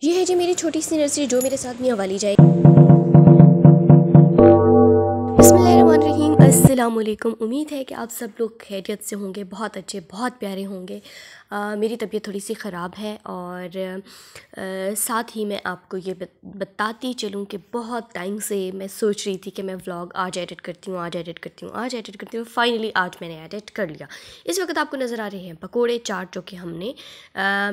ये है जी मेरी छोटी सी नर्सरी जो मेरे साथ मियाँ वाली जाए। बिस्मिल्लाहिर्रहमानिर्रहीम, अस्सलाम वालेकुम। उम्मीद है कि आप सब लोग खैरियत से होंगे, बहुत अच्छे, बहुत प्यारे होंगे। मेरी तबीयत थोड़ी सी ख़राब है और साथ ही मैं आपको ये बताती चलूँ कि बहुत टाइम से मैं सोच रही थी कि मैं व्लॉग आज एडिट करती हूँ, आज एडिट करती हूँ, आज एडिट करती हूँ। फाइनली आज मैंने एडिट कर लिया। इस वक्त आपको नज़र आ रहे हैं पकोड़े चाट, जो कि हमने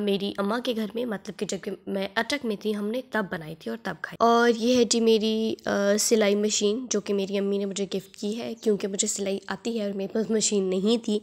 मेरी अम्मा के घर में, मतलब कि जब मैं अटक में थी, हमने तब बनाई थी और तब खाई। और ये है जी मेरी सिलाई मशीन, जो कि मेरी अम्मी ने मुझे गिफ्ट की है, क्योंकि मुझे सिलाई आती है और मेरे पास मशीन नहीं थी।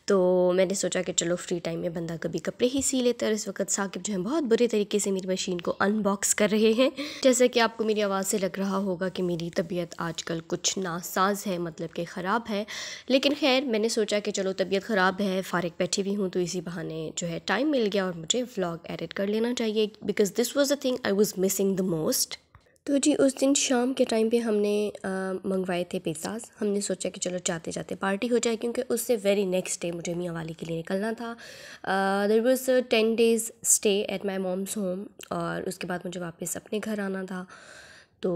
तो मैंने सोचा कि चलो फ्री टाइम में बंदा कभी कपड़े ही सी लेता है। और इस वक्त साकिब जो है बहुत बुरे तरीके से मेरी मशीन को अनबॉक्स कर रहे हैं। जैसे कि आपको मेरी आवाज़ से लग रहा होगा कि मेरी तबीयत आजकल कुछ नासाज है, मतलब कि ख़राब है। लेकिन खैर मैंने सोचा कि चलो तबीयत ख़राब है, फ़ारिग बैठी हुई हूँ, तो इसी बहाने जो है टाइम मिल गया और मुझे व्लॉग एडिट कर लेना चाहिए, because this was the thing I was missing the most. तो जी उस दिन शाम के टाइम पे हमने मंगवाए थे पिज़्ज़ाज़। हमने सोचा कि चलो जाते जाते पार्टी हो जाए, क्योंकि उससे वेरी नेक्स्ट डे मुझे मियाँ वाली के लिए निकलना था। There was 10 days stay at my mom's home, और उसके बाद मुझे वापस अपने घर आना था। तो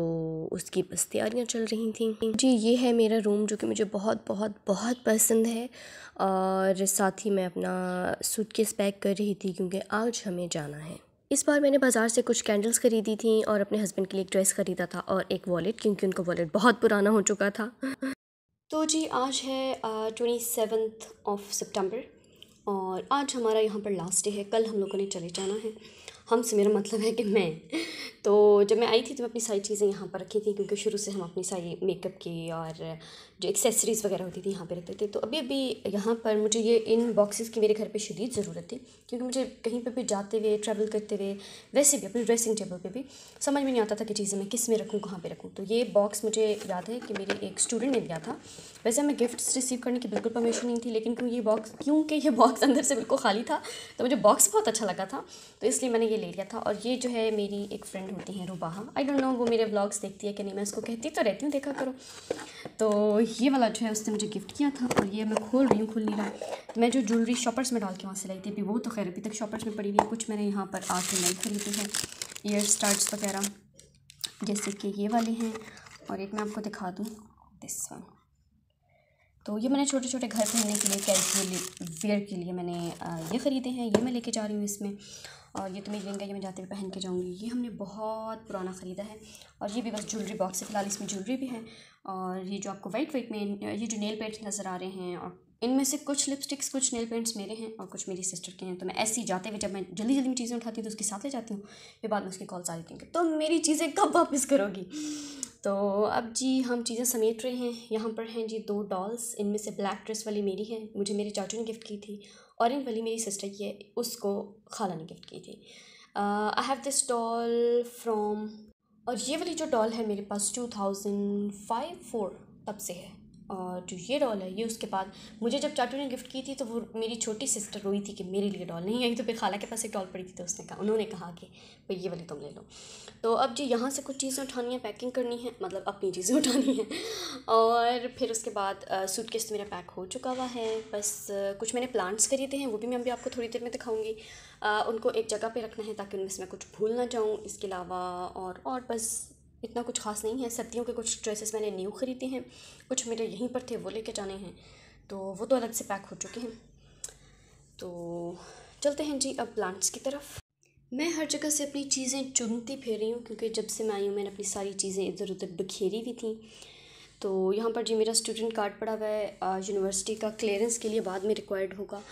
उसकी बस तैयारियाँ चल रही थी जी। ये है मेरा रूम, जो कि मुझे बहुत बहुत बहुत पसंद है। और साथ ही मैं अपना सूटकेस पैक कर रही थी, क्योंकि आज हमें जाना है। इस बार मैंने बाज़ार से कुछ कैंडल्स ख़रीदी थी और अपने हस्बैंड के लिए एक ड्रेस ख़रीदा था और एक वॉलेट, क्योंकि उनका वॉलेट बहुत पुराना हो चुका था। तो जी आज है 27 और आज हमारा यहाँ पर लास्ट डे है। कल हम लोगों ने चले जाना है। हम से मेरा मतलब है कि मैं तो जब मैं आई थी तो मैं अपनी सारी चीज़ें यहाँ पर रखी थी, क्योंकि शुरू से हम अपनी सारी मेकअप की और जो एक्सेसरीज़ वगैरह होती थी यहाँ पे रखते थे। तो अभी यहाँ पर मुझे ये इन बॉक्सेस की मेरे घर पे शदीद ज़रूरत थी, क्योंकि मुझे कहीं पर भी जाते हुए, ट्रैवल करते हुए, वैसे भी अपनी ड्रेसिंग टेबल पे भी समझ में नहीं आता था कि चीज़ें मैं किस में रखूँ, कहाँ पे रखूँ। तो ये बॉक्स मुझे याद है कि मेरे एक स्टूडेंट ने दिया था। वैसे हमें गिफ्ट्स रिसीव करने की बिल्कुल परमिशन नहीं थी, लेकिन क्योंकि ये बॉक्स अंदर से बिल्कुल खाली था, तो मुझे बॉक्स बहुत अच्छा लगा था, तो इसलिए मैंने ये ले लिया था। और ये जो है मेरी एक फ्रेंड होती हैं रुबाहा, आई डोंट नो वो मेरे व्लॉग्स देखती है कि नहीं, मैं उसको कहती तो रहती हूँ देखा करो। तो ये वाला जो है उसने मुझे गिफ्ट किया था, और ये मैं खोल रही हूँ, खुल नहीं रहा। तो मैं जो ज्वेलरी शॉपर्स में डाल के वहाँ से लाई थी, अभी वो तो खैर अभी तक शॉपर्स में पड़ी हुई है। कुछ मैंने यहाँ पर आके नई खरीदी है, ईयर स्टार्स वगैरह, जैसे कि ये वाले हैं। और एक मैं आपको दिखा दूँ, दिस वन। तो ये मैंने छोटे छोटे घर पहनने के लिए, कैजुअल वेयर के लिए मैंने ये ख़रीदे हैं। ये मैं लेके जा रही हूँ इसमें, और ये तो मेरी लहंगा, ये मैं जाते हुए पहन के जाऊँगी। ये हमने बहुत पुराना ख़रीदा है। और ये भी बस ज्वेलरी बॉक्स है, फ़िलहाल इसमें ज्वेलरी भी है। और ये जो आपको वाइट में ये जो नेल पेंट्स नज़र आ रहे हैं, और इनमें से कुछ लिपस्टिक्स, कुछ नेल पेंट्स मेरे हैं और कुछ मेरी सिस्टर के हैं। तो मैं ऐसे ही जाते हुए, जब मैं जल्दी जल्दी में चीज़ें उठाती हूँ तो उसके साथ ले जाती हूँ। फिर बाद में उसकी कॉल्स आ जाती हैं कि तुम मेरी चीज़ें कब वापस करोगी। तो अब जी हम चीज़ें समेट रहे हैं। यहाँ पर हैं जी 2 डॉल्स, इनमें से ब्लैक ड्रेस वाली मेरी है, मुझे मेरे चाचू ने गिफ्ट की थी। ऑरेंज वाली मेरी सिस्टर की है, उसको खाला ने गिफ्ट की थी। I have this doll from, और ये वाली जो डॉल है मेरे पास 2005-4 तब से है। और जो ये डॉल है, ये उसके बाद मुझे जब चाचू ने गिफ्ट की थी, तो वो मेरी छोटी सिस्टर रोई थी कि मेरे लिए डॉल नहीं आई। तो फिर खाला के पास एक डॉल पड़ी थी, तो उन्होंने कहा कि भाई ये वाली तुम ले लो। तो अब जी यहाँ से कुछ चीज़ें उठानी है, पैकिंग करनी है, मतलब अपनी चीज़ें उठानी है। और फिर उसके बाद सूटकेस तो मेरा पैक हो चुका हुआ है। बस कुछ मैंने प्लांट्स खरीदे हैं, वो भी मैं अभी आपको थोड़ी देर में दिखाऊंगी। उनको एक जगह पे रखना है ताकि उनमें से मैं कुछ भूल ना जाऊँ। इसके अलावा और बस इतना कुछ खास नहीं है। सर्दियों के कुछ ड्रेसेस मैंने न्यू ख़रीदे हैं, कुछ मेरे यहीं पर थे, वो लेके जाने हैं, तो वो तो अलग से पैक हो चुके हैं। तो चलते हैं जी अब प्लांट्स की तरफ। मैं हर जगह से अपनी चीज़ें चुनती फिर रही हूँ, क्योंकि जब से मैं आई हूँ मैंने अपनी सारी चीज़ें इधर उधर बिखेरी हुई थी। तो यहाँ पर जी मेरा स्टूडेंट कार्ड पड़ा हुआ है, यूनिवर्सिटी का क्लियरेंस के लिए बाद में रिक्वायर्ड होगा।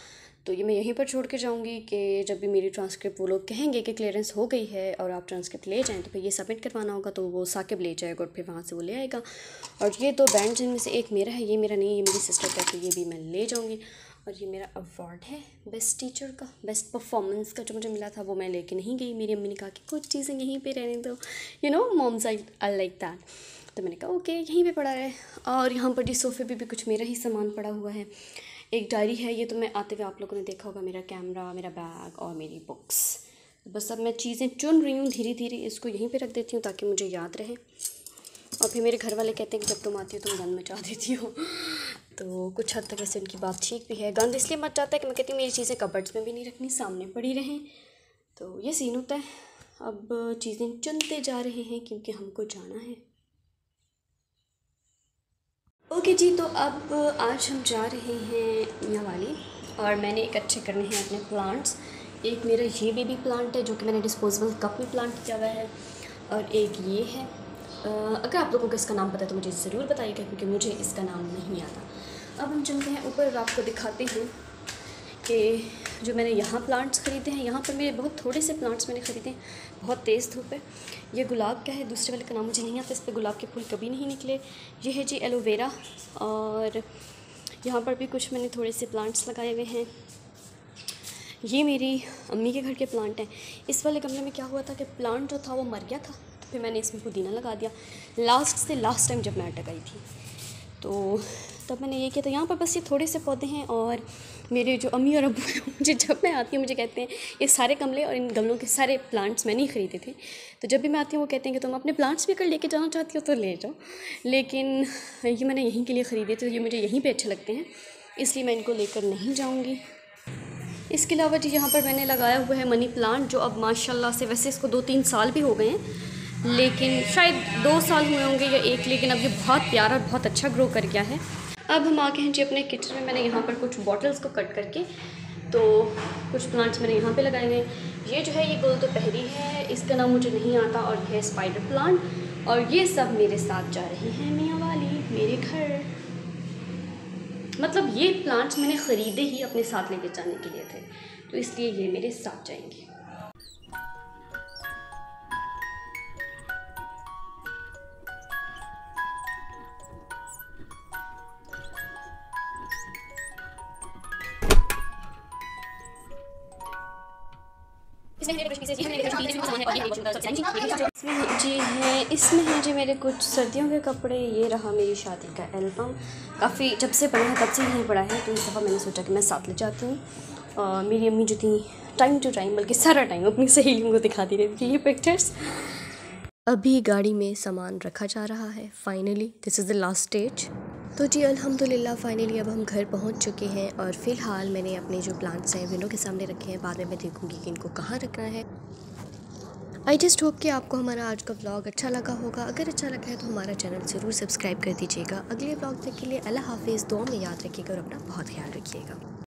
तो ये मैं यहीं पर छोड़ के जाऊँगी कि जब भी मेरी ट्रांसक्रिप्ट वो लोग कहेंगे कि क्लियरेंस हो गई है और आप ट्रांसक्रिप्ट ले जाएँ, तो फिर ये सबमिट करवाना होगा, तो वो साकिब ले जाएगा और फिर वहाँ से वो ले आएगा। और ये 2 बैंड जिनमें से एक मेरा है, ये मेरा नहीं है, ये मेरी सिस्टर का, तो ये भी मैं ले जाऊँगी। और ये मेरा अवार्ड है बेस्ट टीचर का, बेस्ट परफॉर्मेंस का, जो मुझे मिला था, वो मैं लेके नहीं गई। मेरी अम्मी ने कहा कि कुछ चीज़ें यहीं पे रहने दो, you know mom's I like that. तो मैंने कहा ओके, यहीं पे पड़ा है। और यहाँ पर जी सोफ़े पे भी कुछ मेरा ही सामान पड़ा हुआ है। एक डायरी है, ये तो मैं आते हुए आप लोगों ने देखा होगा, मेरा कैमरा, मेरा बैग और मेरी बुक्स। बस अब मैं चीज़ें चुन रही हूँ धीरे धीरे, इसको यहीं पे रख देती हूँ ताकि मुझे याद रहे। और फिर मेरे घर वाले कहते हैं कि जब तुम आती हो तुम गंद मचा देती हो। तो कुछ हद तक ऐसे उनकी बात ठीक भी है। गंद इसलिए मच जाता है कि मैं कहती हूँ मेरी चीज़ें कबर्ड्स में भी नहीं रखनी, सामने पड़ी रहें। तो ये सीन होता है। अब चीज़ें चुनते जा रहे हैं क्योंकि हमको जाना है। ओके जी, तो अब आज हम जा रहे हैं मियाँ वाली और मैंने इकट्ठे करने हैं अपने प्लांट्स। एक मेरा ये बेबी प्लांट है जो कि मैंने डिस्पोजेबल कप में प्लांट किया हुआ है, और एक ये है। अगर आप लोगों को इसका नाम पता है तो मुझे ज़रूर बताइएगा क्योंकि मुझे इसका नाम नहीं आता। अब हम चलते हैं ऊपर और आपको दिखाते हैं कि जो मैंने यहाँ प्लांट्स ख़रीदे हैं, यहाँ पर मेरे बहुत थोड़े से प्लांट्स मैंने ख़रीदे हैं। बहुत तेज़ धूप है। ये गुलाब का है, दूसरे वाले का नाम मुझे नहीं आता, इस पर गुलाब के फूल कभी नहीं निकले। ये है जी एलोवेरा, और यहाँ पर भी कुछ मैंने थोड़े से प्लांट्स लगाए हुए हैं। ये मेरी अम्मी के घर के प्लांट हैं। इस वाले गमले में क्या हुआ था कि प्लांट जो था वो मर गया था, तो फिर मैंने इसमें पुदीना लगा दिया लास्ट टाइम जब मैं अटक आई थी, तो तब मैंने ये किया था। यहाँ पर बस ये थोड़े से पौधे हैं, और मेरे जो अम्मी और अब्बू हैं मुझे जब मैं आती हूँ मुझे कहते हैं ये सारे गमले और इन गमलों के सारे प्लांट्स मैंने ही ख़रीदे थे। तो जब भी मैं आती हूँ वो कहते हैं कि तुम अपने प्लांट्स भी अगर लेके जाना चाहती हो तो ले जाओ, लेकिन ये मैंने यहीं के लिए ख़रीदे थे, ये मुझे यहीं पे अच्छे लगते हैं, इसलिए मैं इनको लेकर नहीं जाऊँगी। इसके अलावा जी यहाँ पर मैंने लगाया हुआ है मनी प्लांट, जो अब माशाल्लाह से, वैसे इसको 2-3 साल भी हो गए हैं, लेकिन शायद 2 साल हुए होंगे या 1, लेकिन अब ये बहुत प्यारा और बहुत अच्छा ग्रो कर गया है। अब हम आ गए हैं जी अपने किचन में। मैंने यहाँ पर कुछ बॉटल्स को कट करके तो कुछ प्लांट्स मैंने यहाँ पे लगाए हुए हैं। ये जो है ये गुलदोपहरी है, इसका नाम मुझे नहीं आता, और ये है स्पाइडर प्लांट, और ये सब मेरे साथ जा रहे हैं मियाँ वाली मेरे घर। मतलब ये प्लांट्स मैंने ख़रीदे ही अपने साथ लेके जाने के लिए थे, तो इसलिए ये मेरे साथ जाएंगे। इसमें है जी मेरे कुछ सर्दियों के कपड़े। ये रहा मेरी शादी का एल्बम, काफ़ी जब से बना है तब से यहीं पड़ा है, तो इस दफ़ा मैंने सोचा कि मैं साथ ले जाती हूँ। मेरी अम्मी जो थी टाइम टू टाइम, बल्कि सारा टाइम अपनी सहेलियों को दिखाती रहती थी ये पिक्चर्स। अभी गाड़ी में सामान रखा जा रहा है। Finally this is the last stage. तो जी अल्हम्दुलिल्लाह फाइनली अब हम घर पहुंच चुके हैं, और फ़िलहाल मैंने अपने जो प्लांट्स हैं विंडो के सामने रखे हैं। बाद में मैं देखूंगी कि इनको कहाँ रखना है। आई जस्ट होप कि आपको हमारा आज का व्लॉग अच्छा लगा होगा। अगर अच्छा लगा है तो हमारा चैनल ज़रूर सब्सक्राइब कर दीजिएगा। अगले व्लॉग तक के लिए अल्लाह हाफिज़। दुआ में याद रखिएगा और अपना बहुत ख्याल रखिएगा।